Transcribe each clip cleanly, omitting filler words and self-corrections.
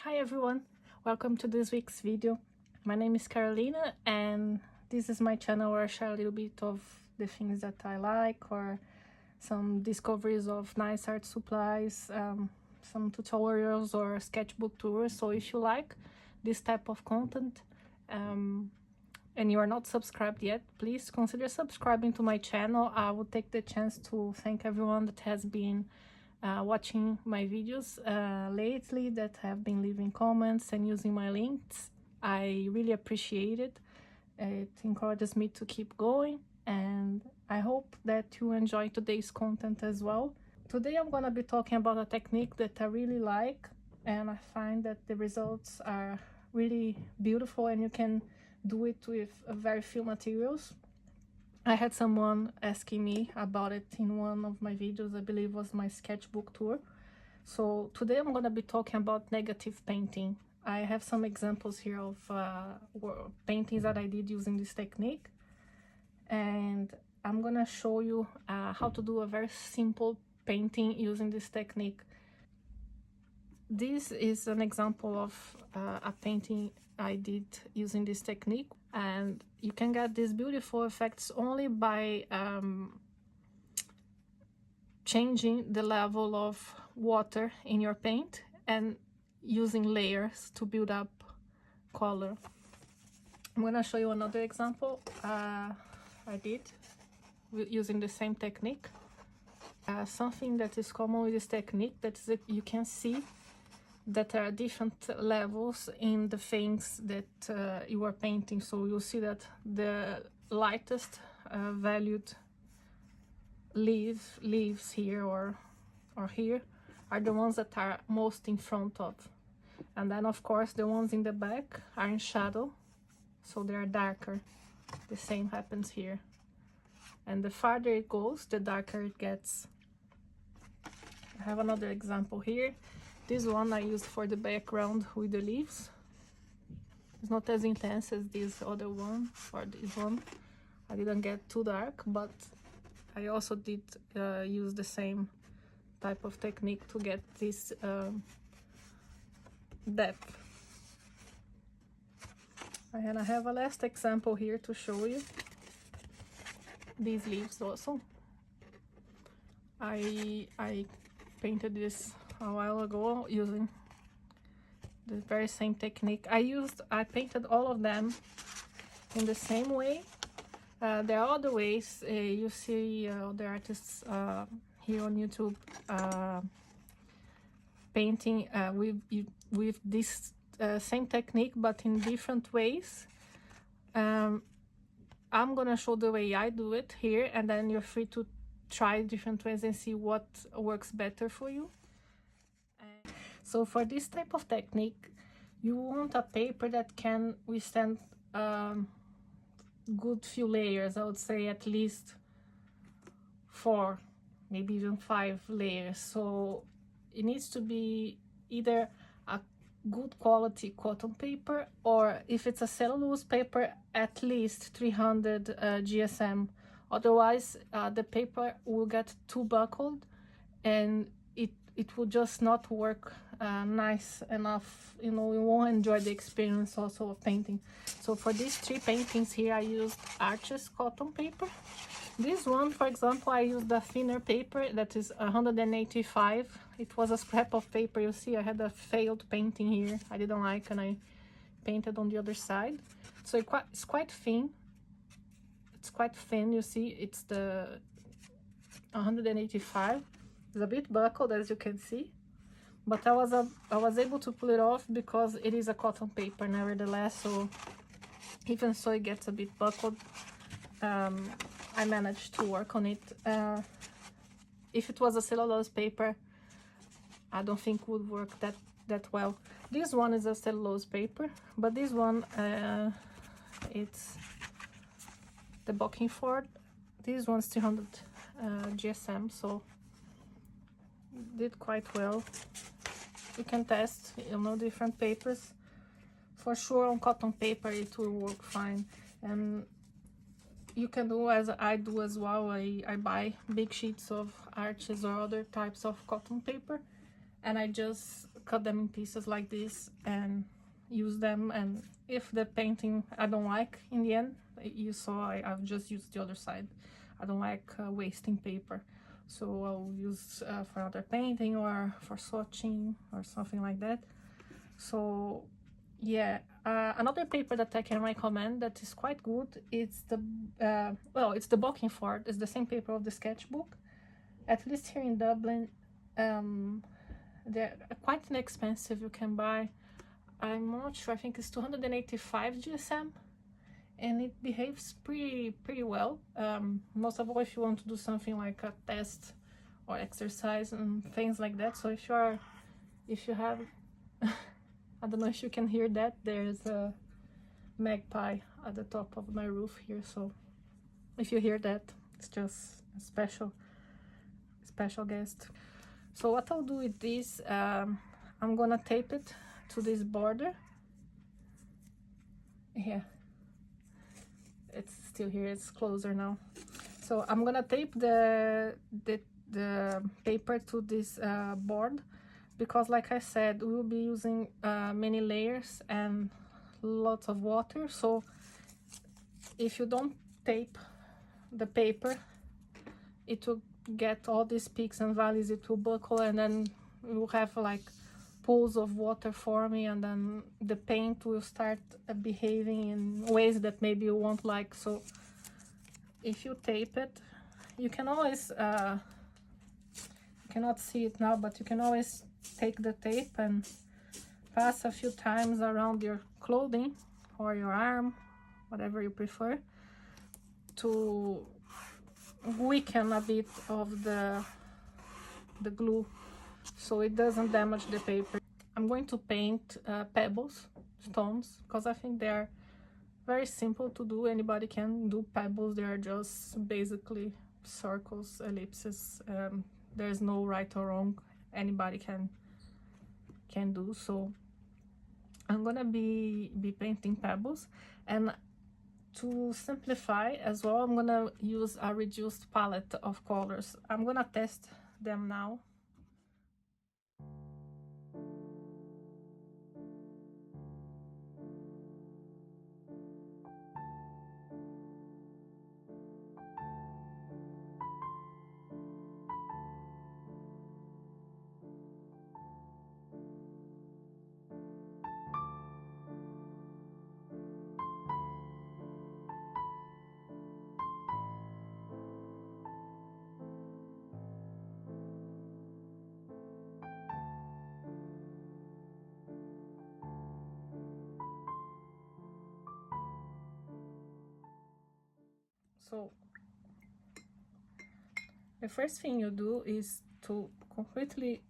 Hi everyone, welcome to this week's video. My name is Carolina and this is my channel where I share a little bit of the things that I like or some discoveries of nice art supplies, some tutorials or sketchbook tours. So if you like this type of content and you are not subscribed yet, please consider subscribing to my channel. I will take the chance to thank everyone that has been watching my videos lately, that have been leaving comments and using my links. I really appreciate it. It encourages me to keep going, and I hope that you enjoy today's content as well. Today I'm gonna be talking about a technique that I really like, and I find that the results are really beautiful and you can do it with very few materials. I had someone asking me about it in one of my videos, I believe was my sketchbook tour. So today I'm gonna be talking about negative painting. I have some examples here of paintings that I did using this technique. And I'm gonna show you how to do a very simple painting using this technique. This is an example of a painting I did using this technique, and you can get these beautiful effects only by changing the level of water in your paint and using layers to build up color. I'm gonna show you another example I did using the same technique. Something that is common with this technique, that is that you can see that there are different levels in the things that you are painting. So you'll see that the lightest valued leaves here or here are the ones that are most in front of, and then of course the ones in the back are in shadow, so they are darker. The same happens here, and the farther it goes, the darker it gets. I have another example here. This one I used for the background with the leaves. It's not as intense as this other one or this one. I didn't get too dark, but I also did use the same type of technique to get this depth. And I have a last example here to show you. These leaves also. I painted this a while ago using the very same technique. I painted all of them in the same way. There are other ways. You see the artists here on YouTube painting with this same technique, but in different ways. I'm gonna show the way I do it here, and then you're free to try different ways and see what works better for you. So for this type of technique, you want a paper that can withstand good few layers. I would say at least 4, maybe even 5 layers. So it needs to be either a good quality cotton paper, or if it's a cellulose paper, at least 300 GSM. Otherwise the paper will get too buckled and it will just not work nice enough. You know, you won't enjoy the experience also of painting. So for these 3 paintings here, I used Arches cotton paper. This one, for example, I used a thinner paper that is 185. It was a scrap of paper. You see, I had a failed painting here I didn't like, and I painted on the other side. So it's quite thin. It's quite thin, you see. It's the 185. It's a bit buckled, as you can see, but I was able to pull it off because it is a cotton paper nevertheless. So even so it gets a bit buckled, I managed to work on it. If it was a cellulose paper, I don't think it would work that well. This one is a cellulose paper, but this one it's the Bockingford. This one's 300 GSM, so did quite well. You can test, you know, different papers. For sure on cotton paper it will work fine, and you can do as I do as well. I buy big sheets of Arches or other types of cotton paper, and I just cut them in pieces like this and use them. And if the painting I don't like in the end, you saw I've just used the other side. I don't like wasting paper, so I'll use for another painting or for swatching or something like that. So yeah, another paper that I can recommend that is quite good, it's the well, it's the Bockingford. It's the same paper of the sketchbook. At least here in Dublin, they're quite inexpensive. You can buy, I'm not sure, I think it's 285 GSM, and it behaves pretty well. Most of all, if you want to do something like a test or exercise and things like that. So if you have I don't know if you can hear that, there's a magpie at the top of my roof here, so if you hear that, it's just a special guest. So what I'll do with this, I'm gonna tape it to this border. Yeah, it's still here, it's closer now. So I'm gonna tape the paper to this board, because like I said, we will be using many layers and lots of water. So if you don't tape the paper, it will get all these peaks and valleys, it will buckle, and then we will have like pools of water forming, and then the paint will start behaving in ways that maybe you won't like. So if you tape it, you can always you cannot see it now, but you can always take the tape and pass a few times around your clothing or your arm, whatever you prefer, to weaken a bit of the glue so it doesn't damage the paper. I'm going to paint pebbles, stones, because I think they're very simple to do. Anybody can do pebbles. They are just basically circles, ellipses. There's no right or wrong. Anybody can do. So I'm gonna be painting pebbles, and to simplify as well, I'm gonna use a reduced palette of colors. I'm gonna test them now. So the first thing you do is to completely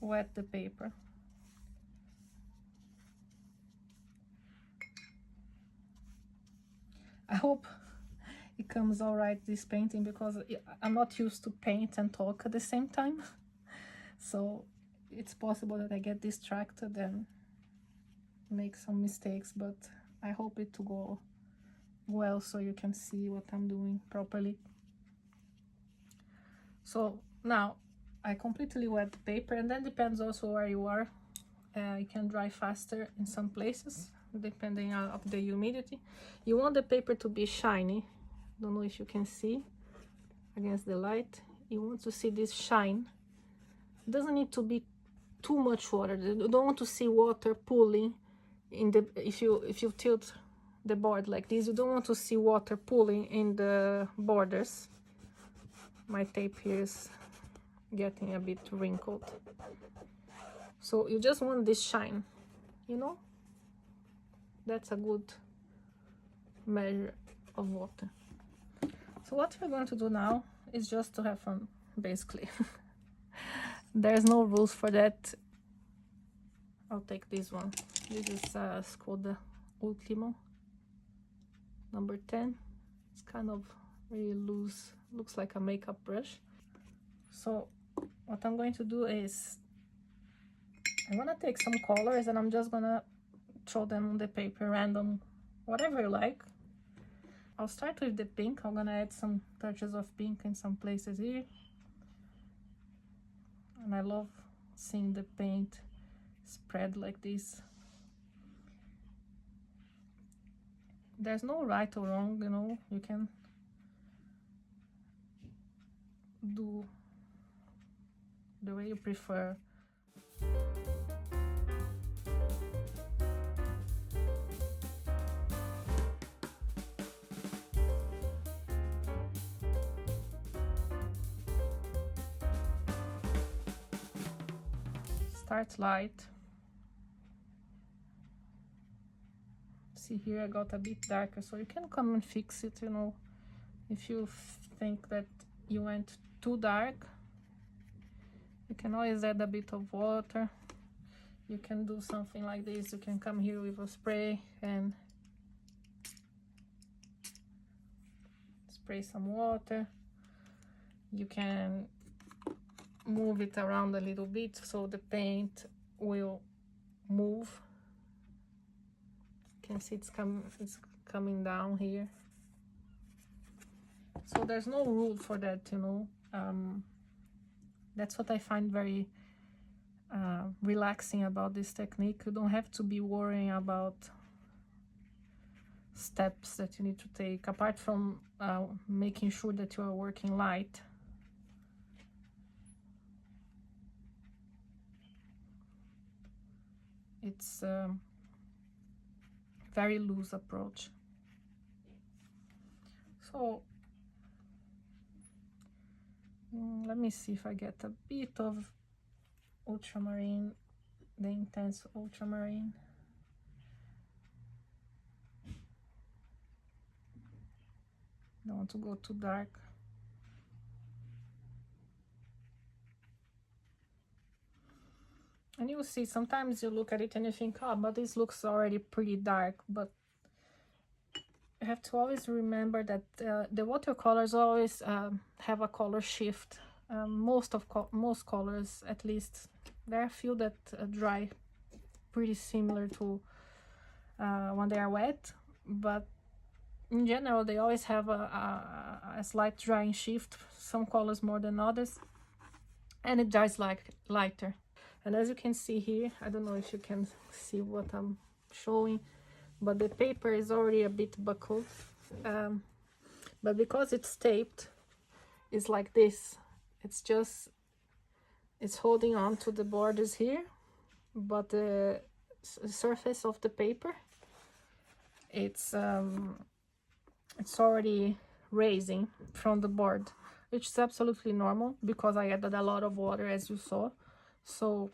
wet the paper. I hope it comes all right, this painting, because I'm not used to paint and talk at the same time. So it's possible that I get distracted and make some mistakes, but I hope it to go well so you can see what I'm doing properly. So now I completely wet the paper, and then depends also where you are. It can dry faster in some places depending on the humidity. You want the paper to be shiny. Don't know if you can see against the light. You want to see this shine. It doesn't need to be too much water. You don't want to see water pooling in the, if you tilt the board like this, you don't want to see water pooling in the borders. My tape here is getting a bit wrinkled. So you just want this shine, you know? That's a good measure of water. So what we're going to do now is just to have fun, basically. There's no rules for that. I'll take this one. This is Skoda Ultimo number 10. It's kind of really loose, looks like a makeup brush. So what I'm going to do is I'm gonna take some colors and I'm just gonna throw them on the paper, random, whatever you like. I'll start with the pink. I'm gonna add some touches of pink in some places here, and I love seeing the paint spread like this. There's no right or wrong, you know, you can do the way you prefer. Start light. See here, I got a bit darker, so you can come and fix it, you know, if you think that you went too dark. You can always add a bit of water. You can do something like this. You can come here with a spray and spray some water. You can move it around a little bit so the paint will move. You can see it's coming down here. So there's no rule for that, you know. That's what I find very relaxing about this technique. You don't have to be worrying about steps that you need to take, apart from making sure that you are working light. It's a very loose approach. So let me see if I get a bit of ultramarine, the intense ultramarine. Don't want to go too dark. And you will see, sometimes you look at it and you think, oh, but this looks already pretty dark. But you have to always remember that the watercolors always have a color shift. Most colors, at least, there are a few that dry pretty similar to when they are wet, but in general they always have a slight drying shift, some colors more than others, and it dries like lighter. And as you can see here, I don't know if you can see what I'm showing, but the paper is already a bit buckled, but because it's taped, it's like this. It's holding on to the borders here, but the surface of the paper, it's already raising from the board, which is absolutely normal because I added a lot of water, as you saw. So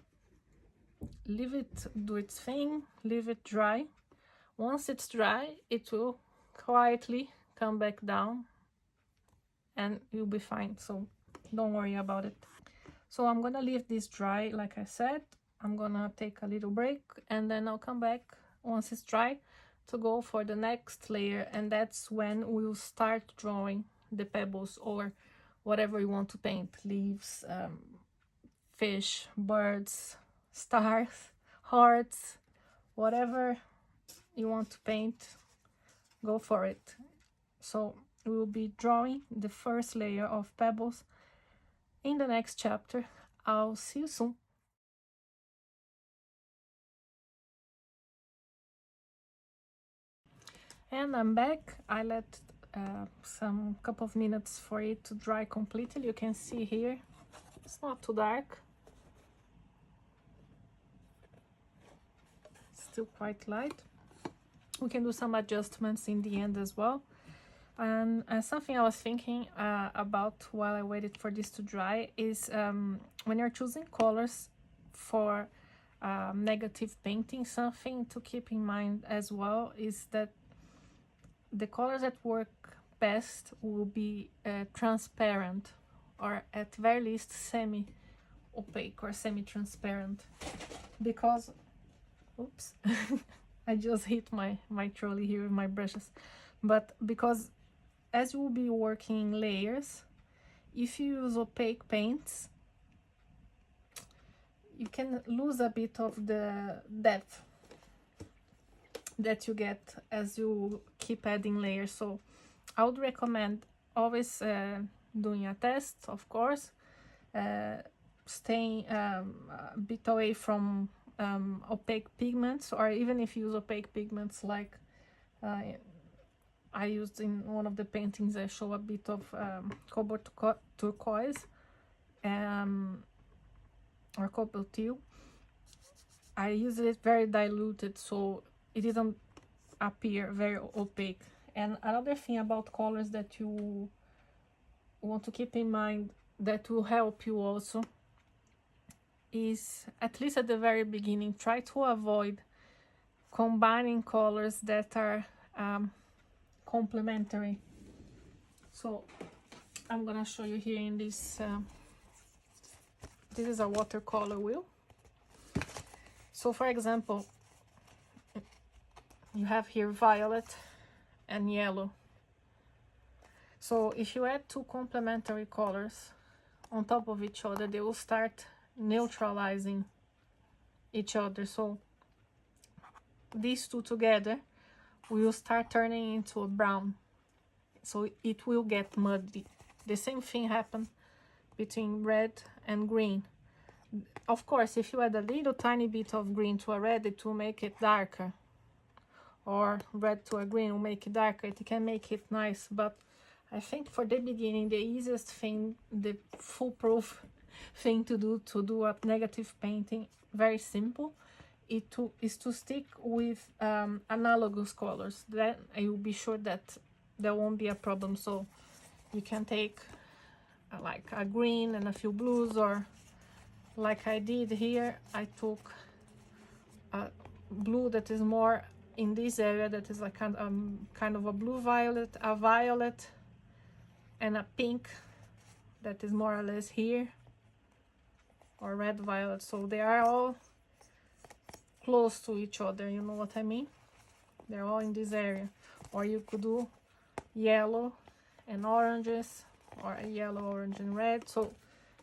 leave it do its thing, leave it dry. Once it's dry, it will quietly come back down and you'll be fine, so don't worry about it. So I'm gonna leave this dry, like I said. I'm gonna take a little break and then I'll come back once it's dry to go for the next layer, and that's when we'll start drawing the pebbles or whatever you want to paint. Leaves, fish, birds, stars, hearts, whatever you want to paint, go for it. So we will be drawing the first layer of pebbles in the next chapter. I'll see you soon. And I'm back. I let some couple of minutes for it to dry completely. You can see here it's not too dark, still quite light. We can do some adjustments in the end as well. And something I was thinking about while I waited for this to dry is when you're choosing colors for negative painting, something to keep in mind as well is that the colors that work best will be transparent, or at very least semi-opaque or semi-transparent, because oops I just hit my trolley here with my brushes. But because as you will be working layers, if you use opaque paints, you can lose a bit of the depth that you get as you keep adding layers. So I would recommend always doing a test, of course, staying a bit away from opaque pigments, or even if you use opaque pigments like I used in one of the paintings. I show a bit of cobalt turquoise or cobalt teal. I used it very diluted, so it didn't appear very opaque. And another thing about colors that you want to keep in mind that will help you also is, at least at the very beginning, try to avoid combining colors that are complementary. So I'm gonna show you here in this this is a watercolor wheel. So for example, you have here violet and yellow. So if you add two complementary colors on top of each other, they will start neutralizing each other. So these two together will start turning into a brown, so it will get muddy. The same thing happened between red and green. Of course, if you add a little tiny bit of green to a red, it will make it darker, or red to a green will make it darker. It can make it nice, but I think for the beginning, the easiest thing, the foolproof thing to do a negative painting, very simple, is to stick with analogous colors. Then you'll be sure that there won't be a problem. So you can take like a green and a few blues, or like I did here, I took a blue that is more in this area, that is like kind of a blue violet, a violet, and a pink that is more or less here, or red violet. So they are all close to each other, you know what I mean? They're all in this area. Or you could do yellow and oranges, or a yellow, orange, and red. So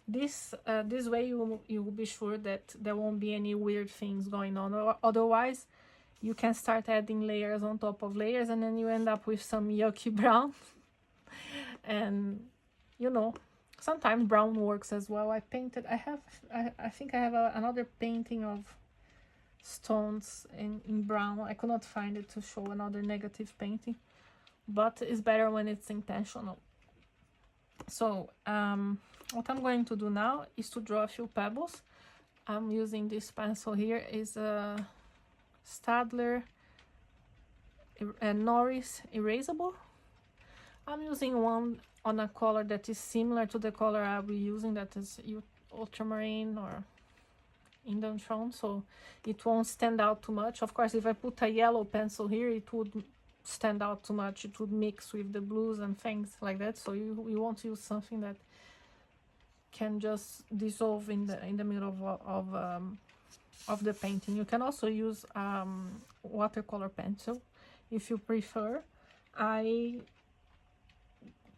this way you will be sure that there won't be any weird things going on. Or otherwise, you can start adding layers on top of layers, and then you end up with some yucky brown. And you know, sometimes brown works as well. I think I have another painting of stones in brown. I could not find it to show another negative painting, but it's better when it's intentional. So what I'm going to do now is to draw a few pebbles. I'm using this pencil here, is a Stadler Norris erasable. I'm using one on a color that is similar to the color I'll be using, that is ultramarine or Indian tone, so it won't stand out too much. Of course, if I put a yellow pencil here, it would stand out too much. It would mix with the blues and things like that. So you want to use something that can just dissolve in the middle of the painting. You can also use watercolor pencil if you prefer.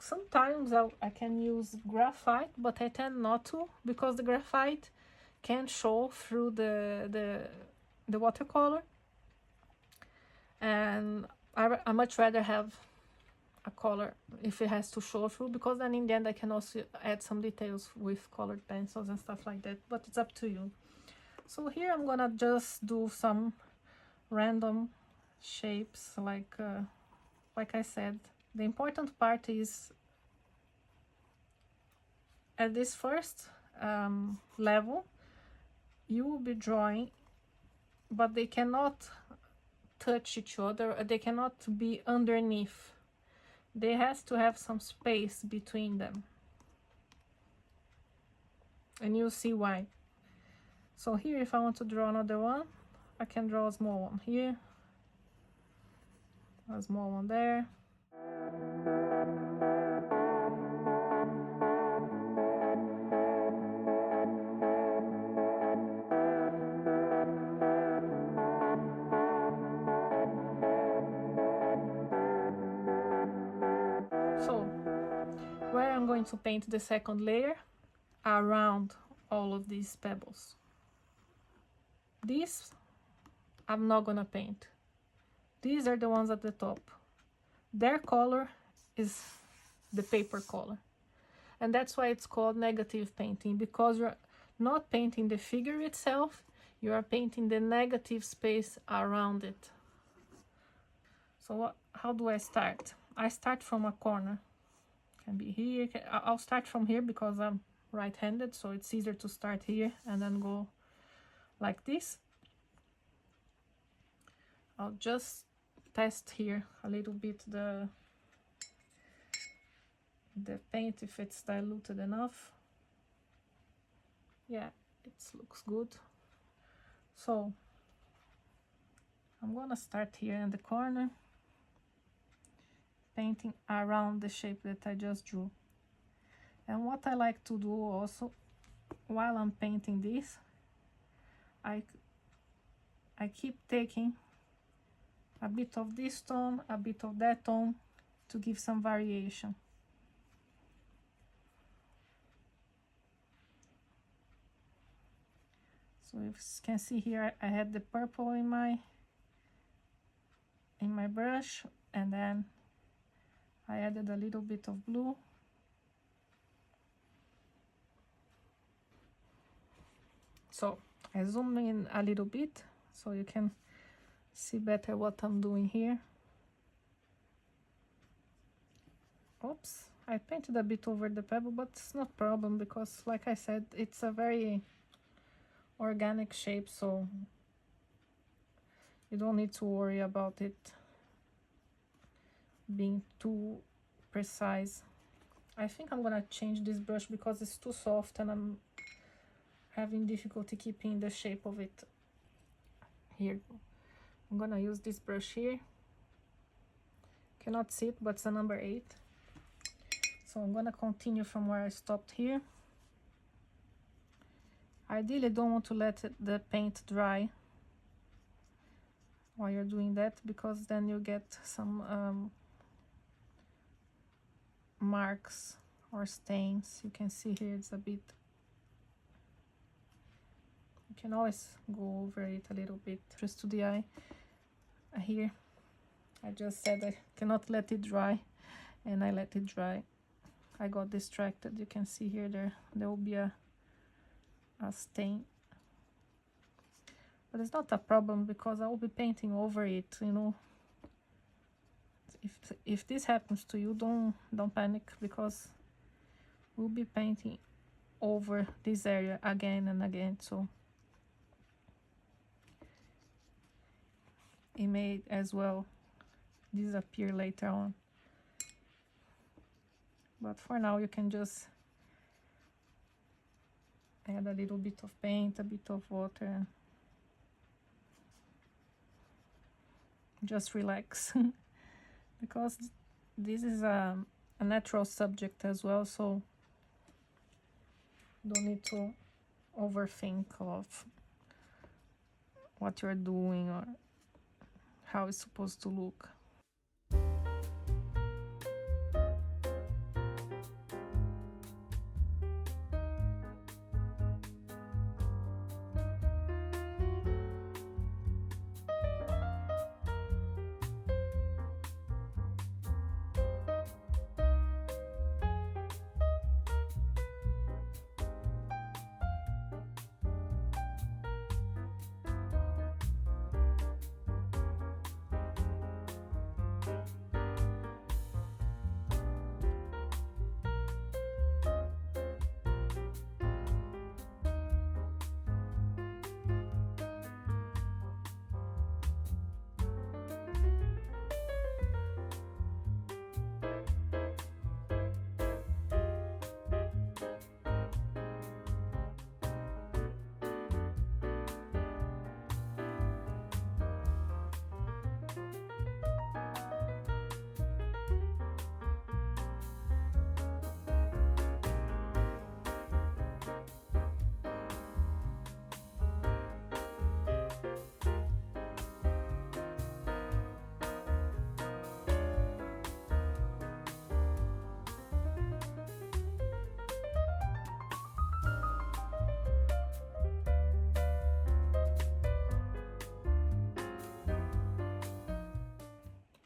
Sometimes I can use graphite, but I tend not to, because the graphite can show through the watercolor, and I much rather have a color if it has to show through, because then in the end I can also add some details with colored pencils and stuff like that, but it's up to you. So here I'm gonna just do some random shapes, like I said. The important part is at this first level you will be drawing, but they cannot touch each other, they cannot be underneath. They has to have some space between them, and you'll see why. So here, if I want to draw another one, I can draw a small one here, a small one there. So where I'm going to paint the second layer around all of these pebbles. These I'm not gonna paint. These are the ones at the top. Their color is the paper color, and that's why it's called negative painting, because not painting the figure itself, you are painting the negative space around it. So how do I start? I start from a corner. Can be here. I'll start from here because I'm right-handed, so it's easier to start here and then go like this. I'll just test here a little bit the paint, if it's diluted enough. Yeah, it looks good. So I'm gonna start here in the corner, painting around the shape that I just drew. And what I like to do also while I'm painting this, I keep taking a bit of this tone, a bit of that tone, to give some variation. So if you can see here, I had the purple in my brush, and then I added a little bit of blue. So I zoom in a little bit so you can see better what I'm doing here. Oops, I painted a bit over the pebble, but it's not a problem because, like I said, it's a very organic shape, so you don't need to worry about it being too precise. I think I'm gonna change this brush because it's too soft and I'm having difficulty keeping the shape of it. Here, I'm gonna use this brush here. Cannot see it, but it's a number 8. So I'm gonna continue from where I stopped here. Ideally, don't want to let the paint dry while you're doing that, because then you get some marks or stains. You can see here it's a bit, you can always go over it a little bit just to the eye. Here I just said I cannot let it dry, and I let it dry. I got distracted. You can see here there will be a stain, but it's not a problem because I will be painting over it, you know. If this happens to you, don't panic, because we'll be painting over this area again and again, so it may as well disappear later on. But for now, you can just add a little bit of paint, a bit of water. Just relax. Because this is a natural subject as well, so don't need to overthink of what you're doing or how it's supposed to look.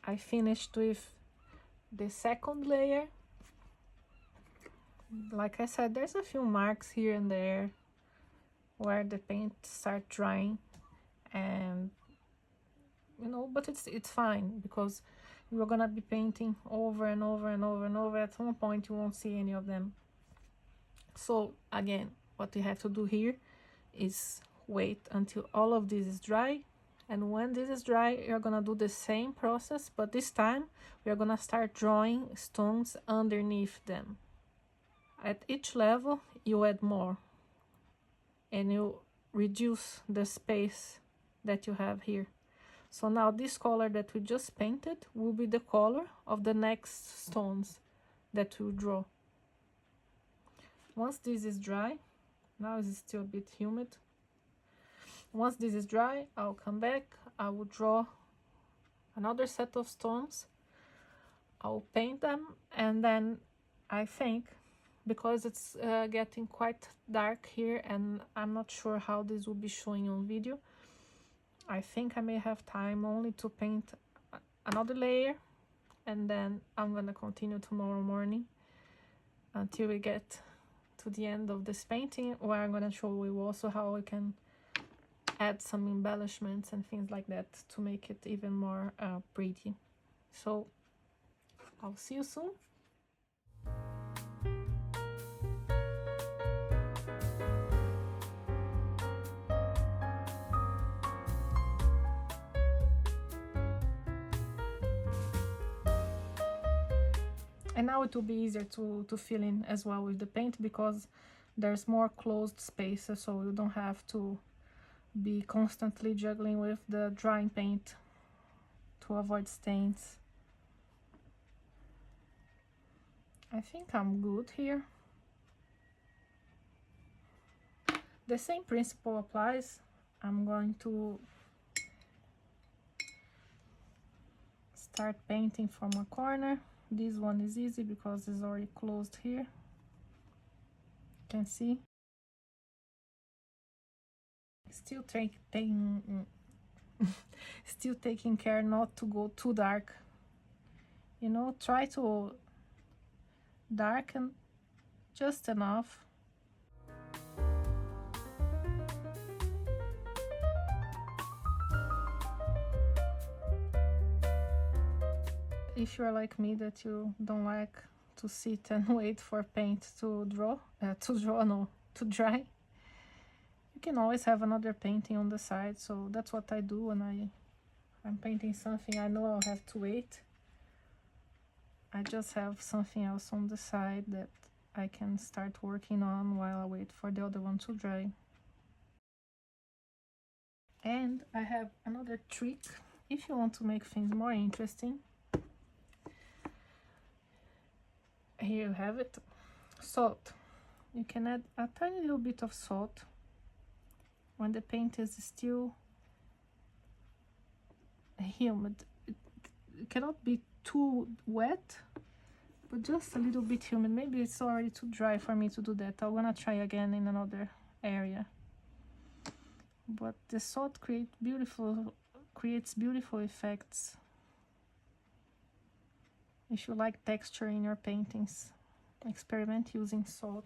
I finished with the second layer. Like I said, there's a few marks here and there, where the paint start drying, and you know, but it's fine, because you're gonna be painting over and over and over and over. At some point you won't see any of them. So again, what you have to do here is wait until all of this is dry, and when this is dry, you're gonna do the same process, but this time we're gonna start drawing stones underneath them. At each level you add more, and you reduce the space that you have here. So now this color that we just painted will be the color of the next stones that we'll draw. Once this is dry, now it's still a bit humid. Once this is dry, I'll come back, I will draw another set of stones, I'll paint them, and then I think, because it's getting quite dark here and I'm not sure how this will be showing on video, I think I may have time only to paint another layer, and then I'm gonna continue tomorrow morning until we get to the end of this painting, where I'm gonna show you also how we can add some embellishments and things like that to make it even more pretty. So I'll see you soon. And now it will be easier to fill in as well with the paint, because there's more closed spaces, so you don't have to be constantly juggling with the drying paint to avoid stains. I think I'm good here. The same principle applies. I'm going to start painting from a corner. This one is easy because it's already closed here. You can see. Still taking care not to go too dark. You know, try to darken just enough. If you're like me, that you don't like to sit and wait for paint to to dry, you can always have another painting on the side. So that's what I do when I'm painting something I know I'll have to wait. I just have something else on the side that I can start working on while I wait for the other one to dry. And I have another trick if you want to make things more interesting. Here you have it. Salt. You can add a tiny little bit of salt when the paint is still humid. It cannot be too wet, but just a little bit humid. Maybe it's already too dry for me to do that. I'm gonna try again in another area. But the salt creates beautiful effects. If you like texture in your paintings, experiment using salt.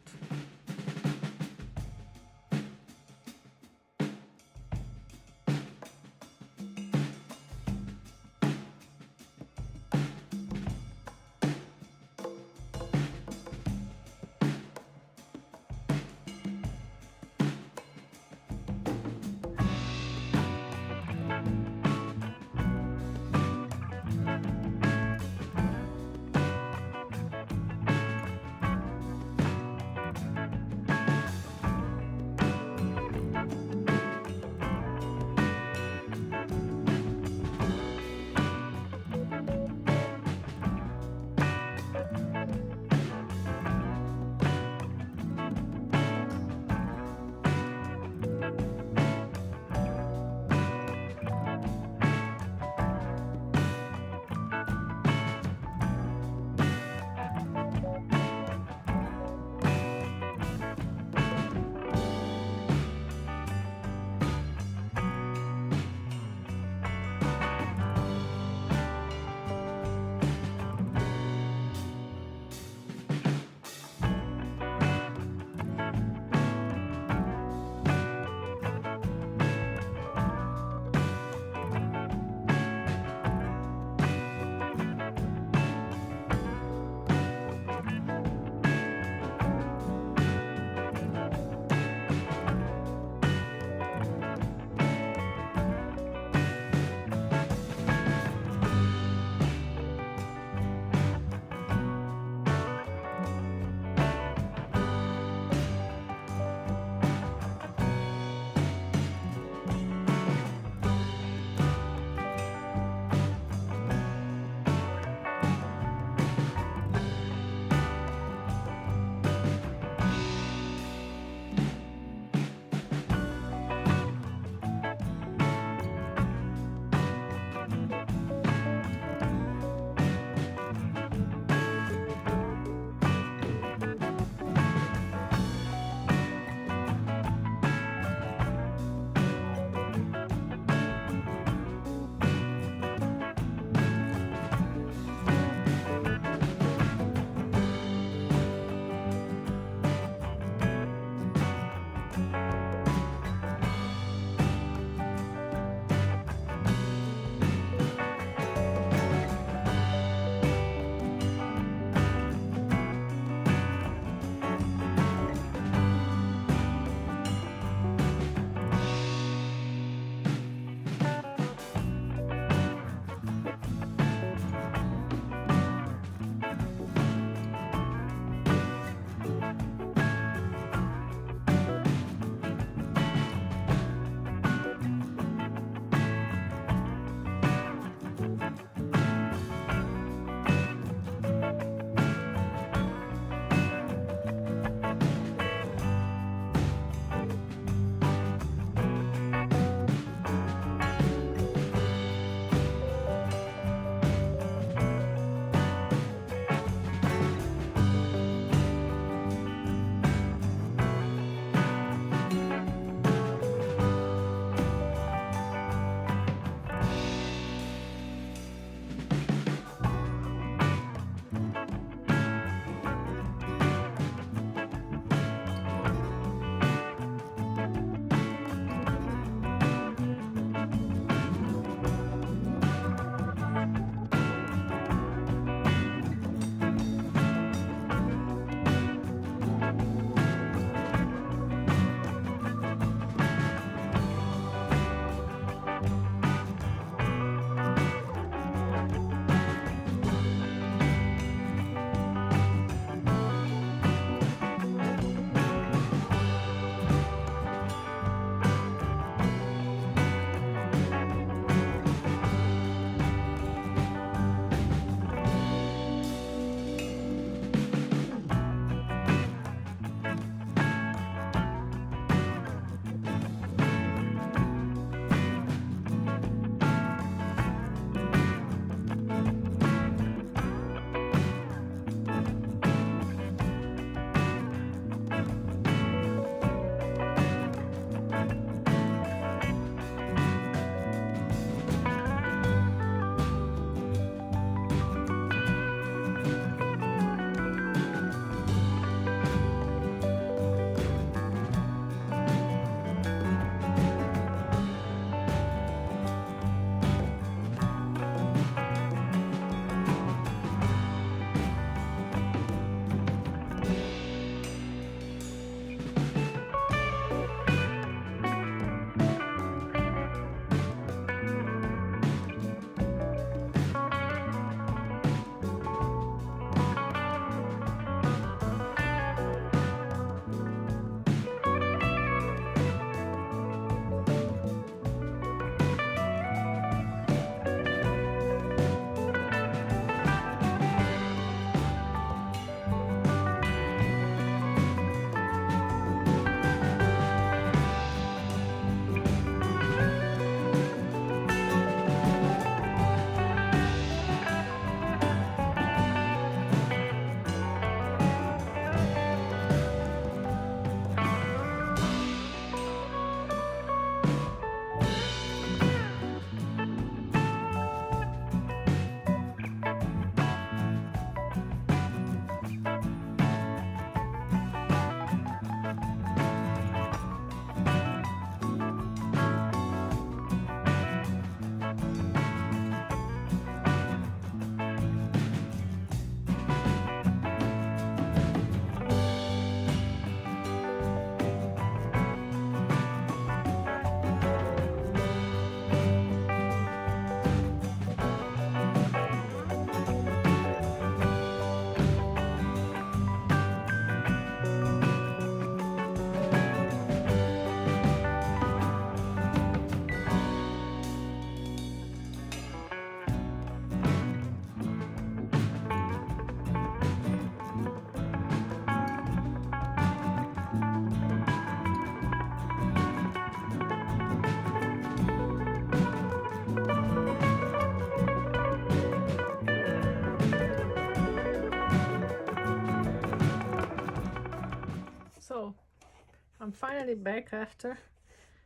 I'm finally back after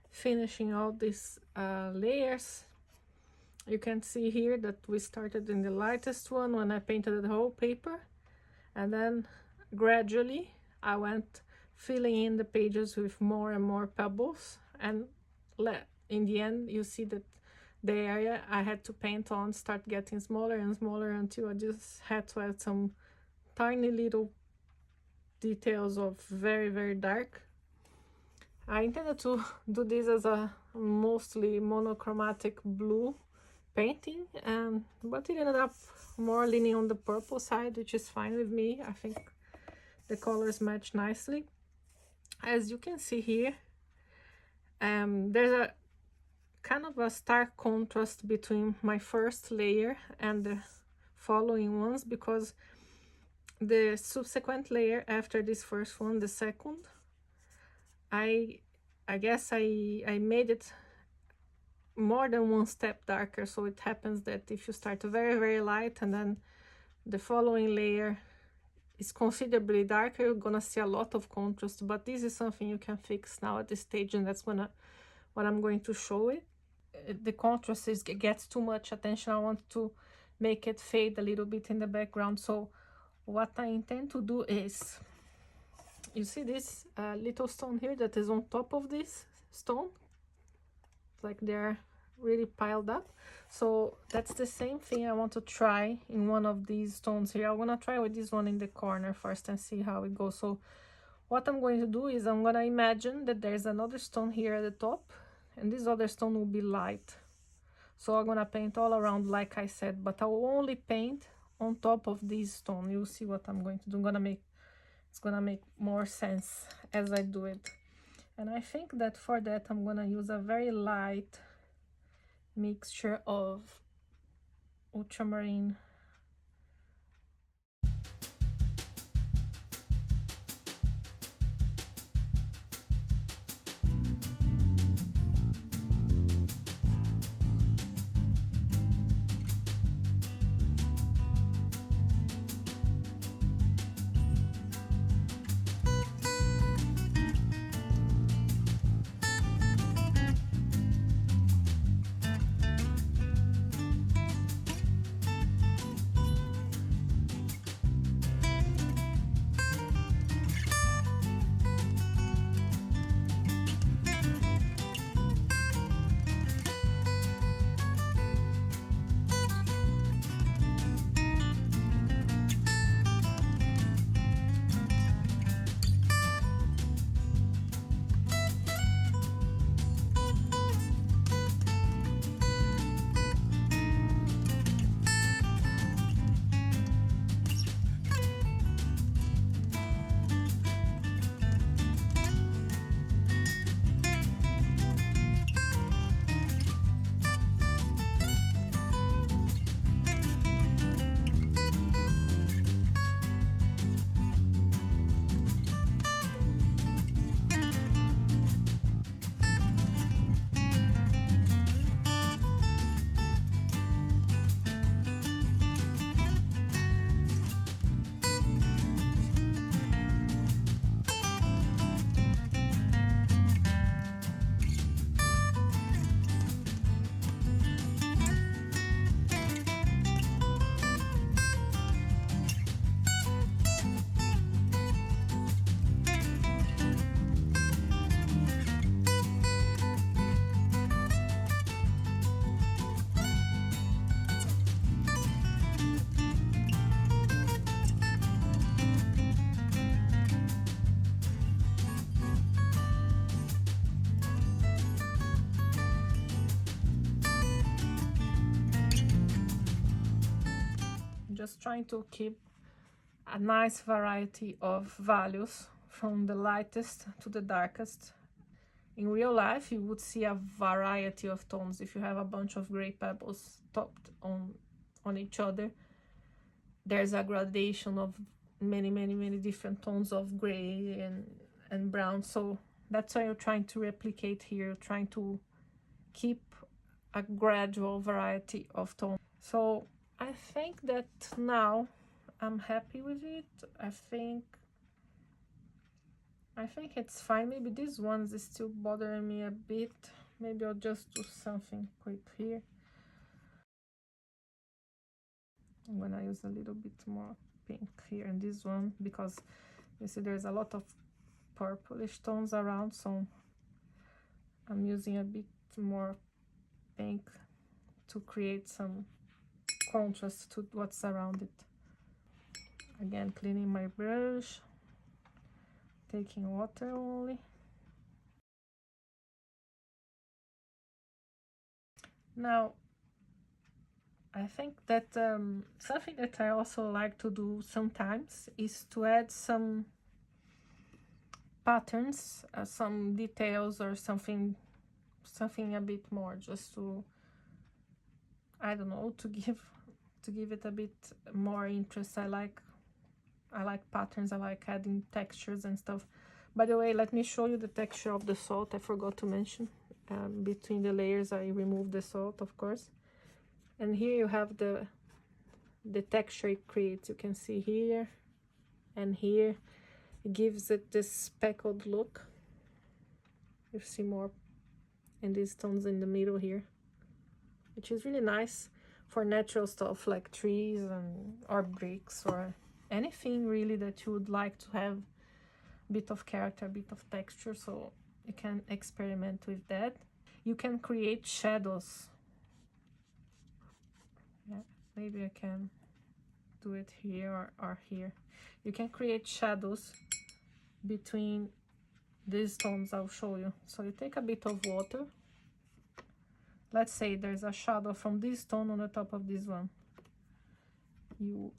finishing all these layers. You can see here that we started in the lightest one when I painted the whole paper, and then gradually I went filling in the pages with more and more pebbles, and in the end you see that the area I had to paint on start getting smaller and smaller until I just had to add some tiny little details of very, very dark. I intended to do this as a mostly monochromatic blue painting, but it ended up more leaning on the purple side, which is fine with me. I think the colors match nicely. As you can see here, there's a kind of a stark contrast between my first layer and the following ones, because the subsequent layer after this first one, the second, I guess I made it more than one step darker. So it happens that if you start very, very light and then the following layer is considerably darker, you're gonna see a lot of contrast. But this is something you can fix now at this stage, and that's what I'm going to show it. The contrast gets too much attention. I want to make it fade a little bit in the background. So what I intend to do is, you see this little stone here that is on top of this stone? It's like they're really piled up. So that's the same thing I want to try in one of these stones here. I'm gonna try with this one in the corner first and see how it goes. So what I'm going to do is I'm gonna imagine that there's another stone here at the top, and this other stone will be light. So I'm gonna paint all around like I said, but I will only paint on top of this stone. You'll see what I'm going to do. It's gonna make more sense as I do it. And I think that for that I'm gonna use a very light mixture of ultramarine just trying to keep a nice variety of values from the lightest to the darkest. In real life, you would see a variety of tones. If you have a bunch of gray pebbles topped on each other, there's a gradation of many different tones of gray and brown. So that's why you're trying to replicate here, trying to keep a gradual variety of tones. So I think that now I'm happy with it. I think I think it's fine. Maybe these ones is still bothering me a bit. Maybe I'll just do something quick here. I'm gonna use a little bit more pink here in this one, because you see there's a lot of purplish tones around, so I'm using a bit more pink to create some contrast to what's around it. Again, cleaning my brush, taking water only. Now, I think that something that I also like to do sometimes is to add some patterns, some details or something a bit more, just to, I don't know, to give it a bit more interest. I like patterns, I like adding textures and stuff. By the way, let me show you the texture of the salt. I forgot to mention, between the layers I removed the salt, of course. And here you have the texture it creates. You can see here and here. It gives it this speckled look. You see more in these tones in the middle here, which is really nice for natural stuff like trees or bricks or anything really that you would like to have a bit of character, a bit of texture. So you can experiment with that. You can create shadows. Yeah, maybe I can do it here or here. You can create shadows between these tones. I'll show you. So you take a bit of water. Let's say there's a shadow from this tone on the top of this one. You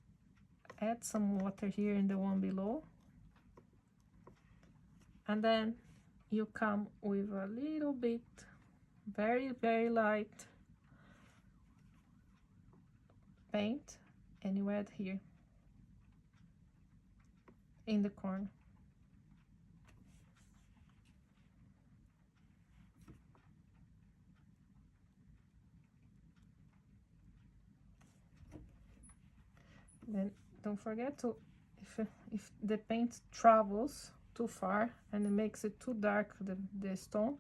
add some water here in the one below, and then you come with a little bit, very, very light paint, and you add here in the corner. Then don't forget to, if the paint travels too far and it makes it too dark, the stone,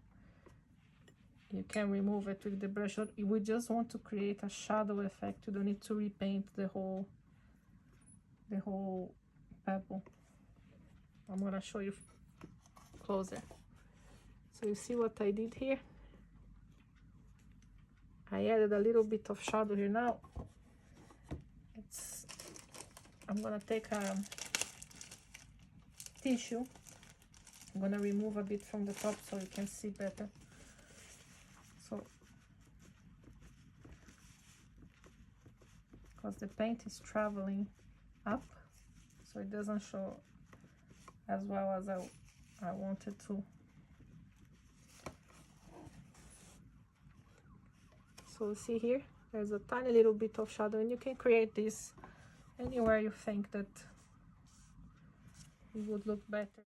you can remove it with the brush. We just want to create a shadow effect. You don't need to repaint the whole pebble. I'm gonna show you closer. So you see what I did here? I added a little bit of shadow here. Now I'm gonna take a tissue. I'm gonna remove a bit from the top so you can see better. So, because the paint is traveling up, so it doesn't show as well as I wanted to. So see here, there's a tiny little bit of shadow, and you can create this anywhere you think that it would look better.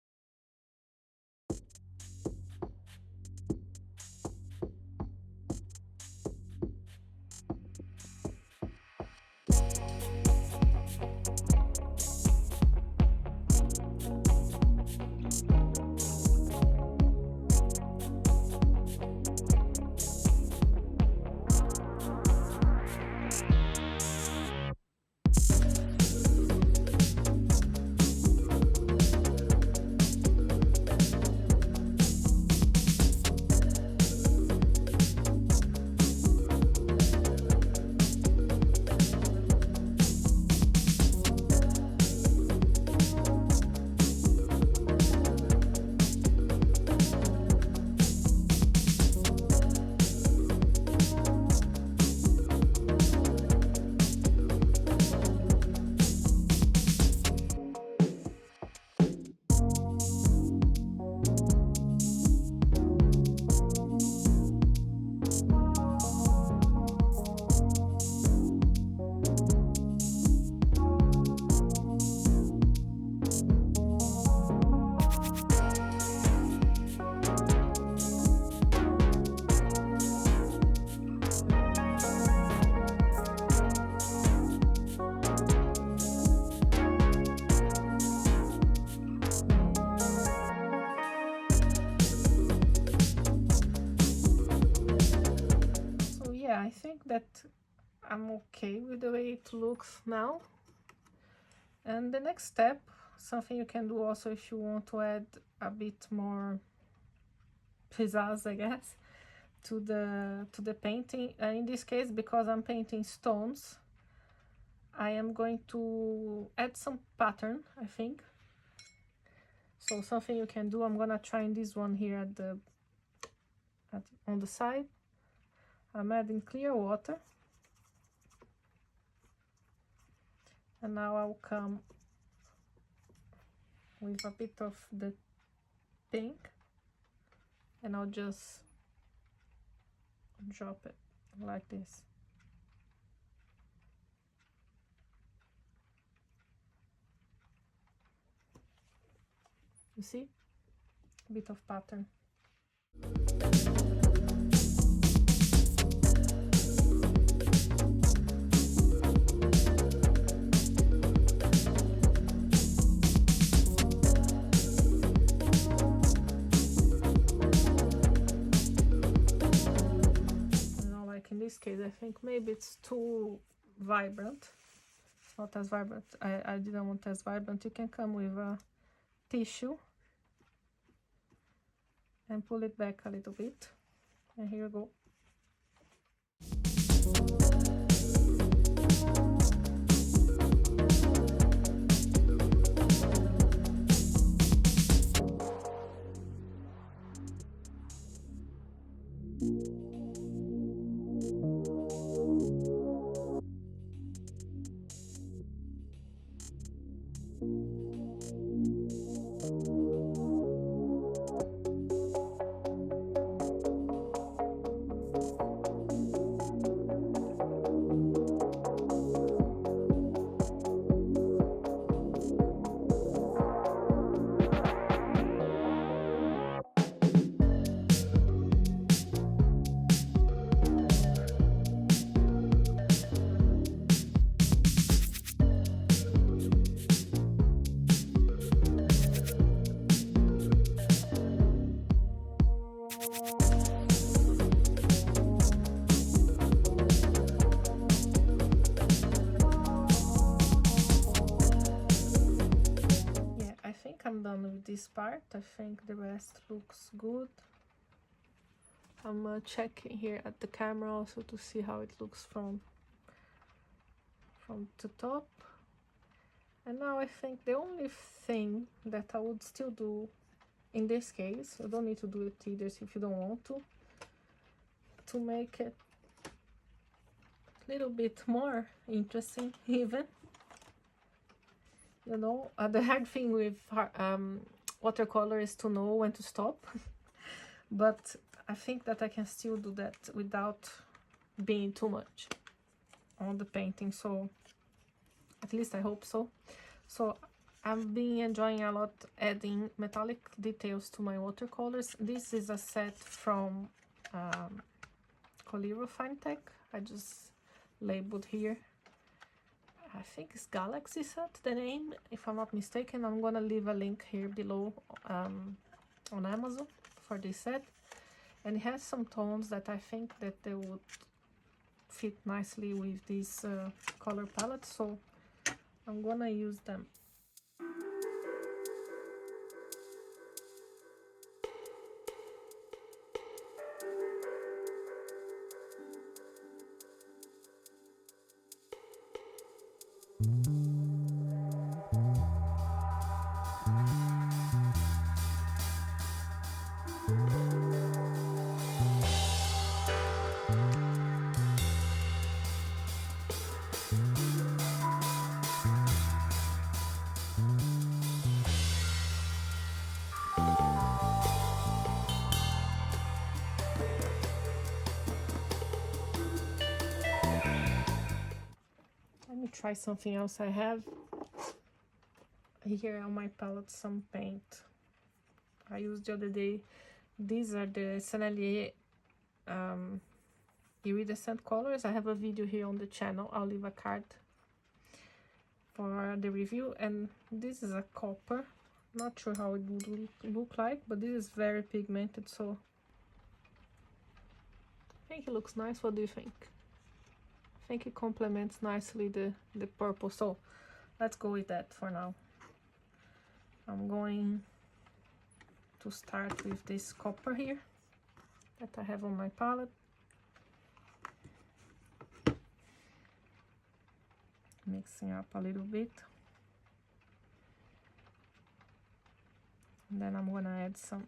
yeah, I think that I'm okay with the way it looks now. And the next step, something you can do also if you want to add a bit more pizzazz, I guess, to the painting. In this case, because I'm painting stones, I am going to add some pattern, I think. So something you can do, I'm gonna try in this one here on the side. I'm adding clear water, and now I'll come with a bit of the pink, and I'll just drop it like this. You see? A bit of pattern. Now, like in this case, I think maybe it's too vibrant. Not as vibrant. I didn't want as vibrant. You can come with a tissue and pull it back a little bit, and here you go. I'm done with this part. I think the rest looks good. I'm checking here at the camera also to see how it looks from the top. And now I think the only thing that I would still do in this case, you don't need to do it either if you don't want to make it a little bit more interesting even. You know, the hard thing with watercolor is to know when to stop. But I think that I can still do that without being too much on the painting, so at least I hope so. So I've been enjoying a lot adding metallic details to my watercolors. This is a set from Coliro Tech. I just labeled here. I think it's Galaxy Set, the name, if I'm not mistaken. I'm gonna leave a link here below on Amazon for this set. And it has some tones that I think that they would fit nicely with this color palette, so I'm gonna use them. Let me try something else. I have here on my palette some paint I used the other day. These are the Sennelier Iridescent colors. I have a video here on the channel. I'll leave a card for the review. And this is a copper. Not sure how it would look like, but this is very pigmented, so think it looks nice. What do you think? I think it complements nicely the purple, so let's go with that for now. I'm going to start with this copper here that I have on my palette. Mixing up a little bit. And then I'm gonna add some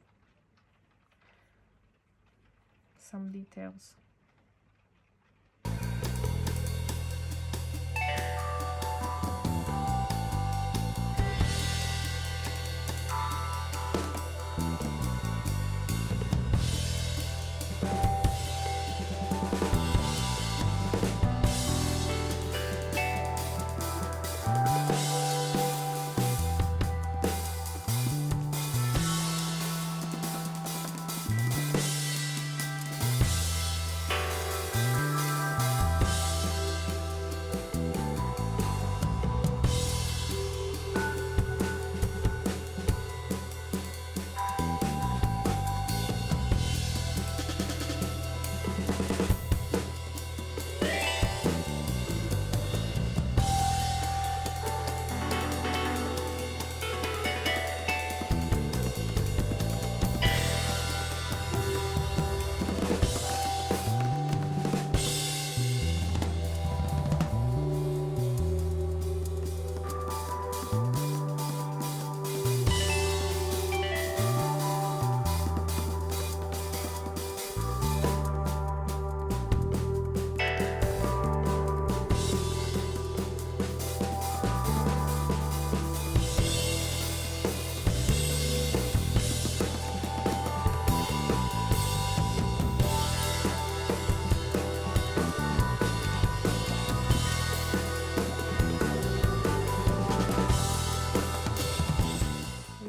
details.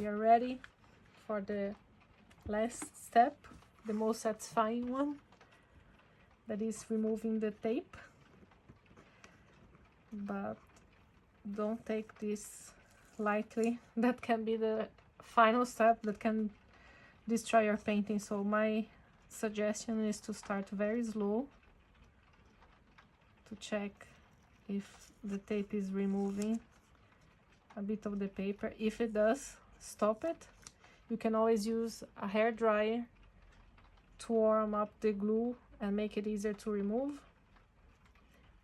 Ready for the last step, the most satisfying one, that is removing the tape. But don't take this lightly. That can be the final step that can destroy your painting, so my suggestion is to start very slow to check if the tape is removing a bit of the paper. If it does, stop it. You can always use a hair dryer to warm up the glue and make it easier to remove.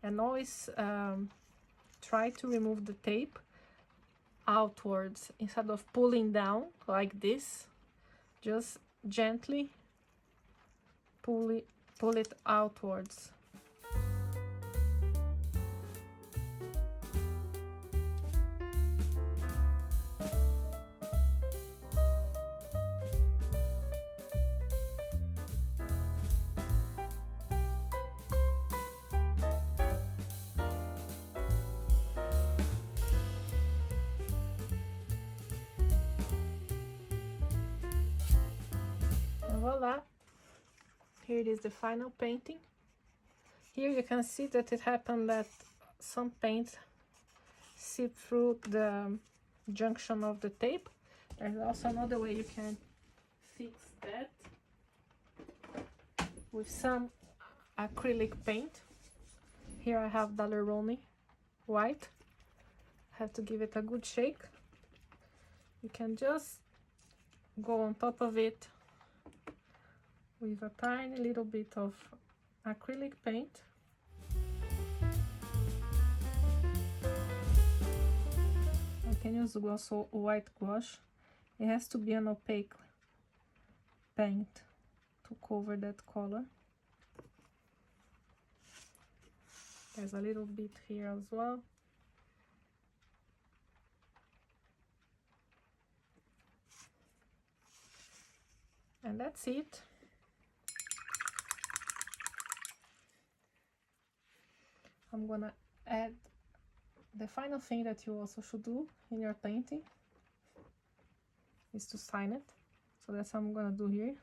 And always try to remove the tape outwards instead of pulling down like this. Just gently pull it outwards. Voila, here it is, the final painting. Here you can see that it happened that some paint seeped through the junction of the tape. There's also another way you can fix that with some acrylic paint. Here I have Dalerone white. Have to give it a good shake. You can just go on top of it with a tiny little bit of acrylic paint. I can use also white gouache. It has to be an opaque paint to cover that color. There's a little bit here as well. And that's it. I'm gonna add the final thing that you also should do in your painting is to sign it. So that's what I'm gonna do here.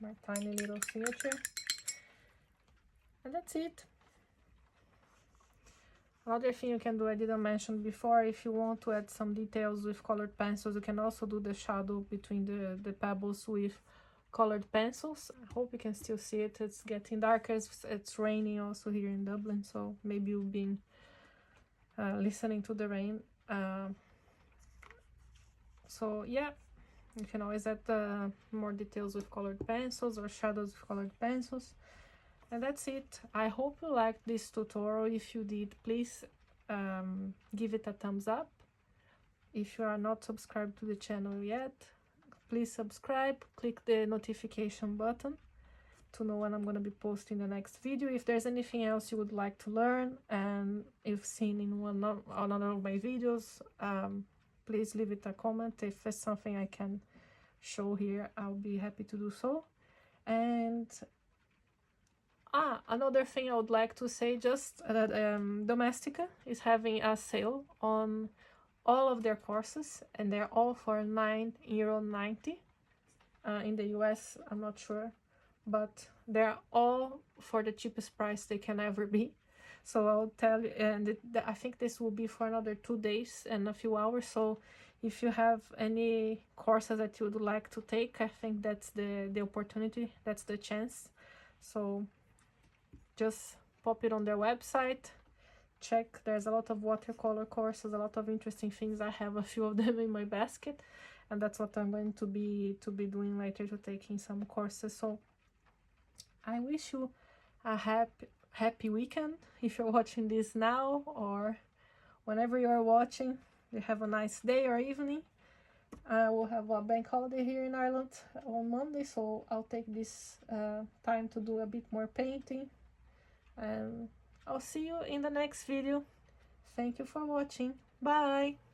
My tiny little signature. And that's it. Another thing you can do, I didn't mention before, if you want to add some details with colored pencils, you can also do the shadow between the pebbles with colored pencils. I hope you can still see it. It's getting darker. It's raining also here in Dublin, so maybe you've been listening to the rain. So yeah, you can always add more details with colored pencils or shadows with colored pencils. And that's it. I hope you liked this tutorial. If you did, please give it a thumbs up. If you are not subscribed to the channel yet, please subscribe, click the notification button to know when I'm going to be posting the next video. If there's anything else you would like to learn and you've seen in another of my videos, please leave it a comment. If there's something I can show here, I'll be happy to do so. And another thing I would like to say, just that Domestika is having a sale on all of their courses, and they're all for €9.90. In the US, I'm not sure, but they're all for the cheapest price they can ever be. So I'll tell you, and I think this will be for another 2 days and a few hours. So if you have any courses that you would like to take, I think that's the opportunity, that's the chance. So just pop it on their website, check. There's a lot of watercolor courses, a lot of interesting things. I have a few of them in my basket, and that's what I'm going to be doing later, to taking some courses. So I wish you a happy weekend if you're watching this now, or whenever you're watching. You have a nice day or evening. We'll have a bank holiday here in Ireland on Monday, so I'll take this time to do a bit more painting. And I'll see you in the next video. Thank you for watching. Bye!